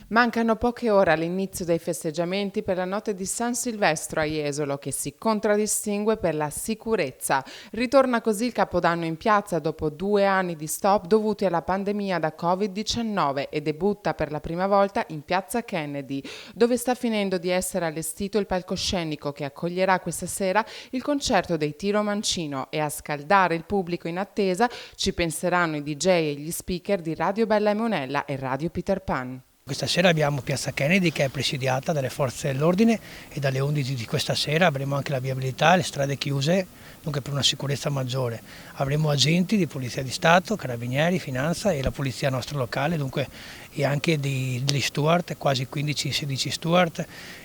Mancano poche ore all'inizio dei festeggiamenti per la notte di San Silvestro a Jesolo, che si contraddistingue per la sicurezza. Ritorna così il Capodanno in piazza dopo 2 anni di stop dovuti alla pandemia da Covid-19 e debutta per la prima volta in piazza Kennedy, dove sta finendo di essere allestito il palcoscenico che accoglierà questa sera il concerto dei Tiro Mancino, e a scaldare il pubblico in attesa ci penseranno i DJ e gli speaker di Radio Bella Monella e Radio Peter Pan. Questa sera abbiamo Piazza Kennedy che è presidiata dalle forze dell'ordine e dalle 11 di questa sera avremo anche la viabilità e le strade chiuse, dunque per una sicurezza maggiore. Avremo agenti di Polizia di Stato, Carabinieri, Finanza e la Polizia nostra locale, dunque e anche degli steward, quasi 15-16 steward,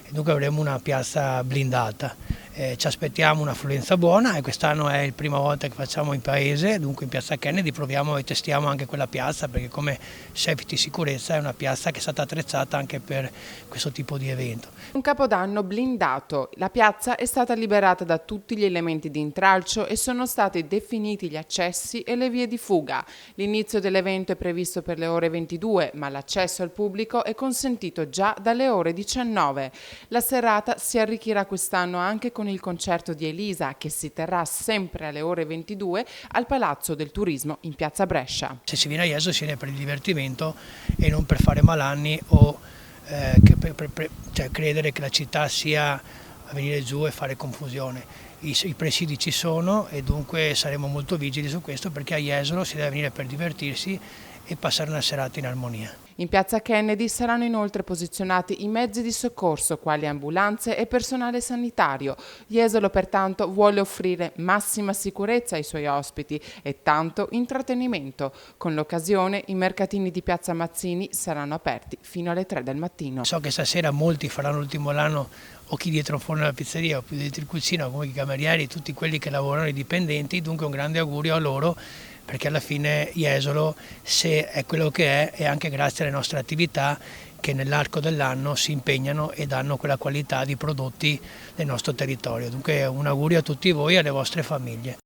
e dunque avremo una piazza blindata. Ci aspettiamo un'affluenza buona e quest'anno è la prima volta che facciamo in paese, dunque in piazza Kennedy proviamo e testiamo anche quella piazza perché come safety sicurezza è una piazza che è stata attrezzata anche per questo tipo di evento. Un Capodanno blindato. La piazza è stata liberata da tutti gli elementi di intralcio e sono stati definiti gli accessi e le vie di fuga. L'inizio dell'evento è previsto per le ore 22, ma l'accesso al pubblico è consentito già dalle ore 19. La serata si arricchirà quest'anno anche con il concerto di Elisa, che si terrà sempre alle ore 22 al Palazzo del Turismo in piazza Brescia. Se si viene a Jesolo si viene per il divertimento e non per fare malanni o credere che la città sia a venire giù e fare confusione. I presidi ci sono e dunque saremo molto vigili su questo perché a Jesolo si deve venire per divertirsi e passare una serata in armonia. In piazza Kennedy saranno inoltre posizionati i mezzi di soccorso quali ambulanze e personale sanitario. Jesolo pertanto vuole offrire massima sicurezza ai suoi ospiti e tanto intrattenimento. Con l'occasione i mercatini di piazza Mazzini saranno aperti fino alle 3 del mattino. So che stasera molti faranno l'ultimo l'anno o chi dietro un forno della pizzeria o più dietro il cucina come i camerieri, tutti quelli che lavorano, i dipendenti, dunque un grande augurio a loro perché alla fine Jesolo, se è quello che è anche grazie alle nostre attività che nell'arco dell'anno si impegnano e danno quella qualità di prodotti del nostro territorio. Dunque un augurio a tutti voi e alle vostre famiglie.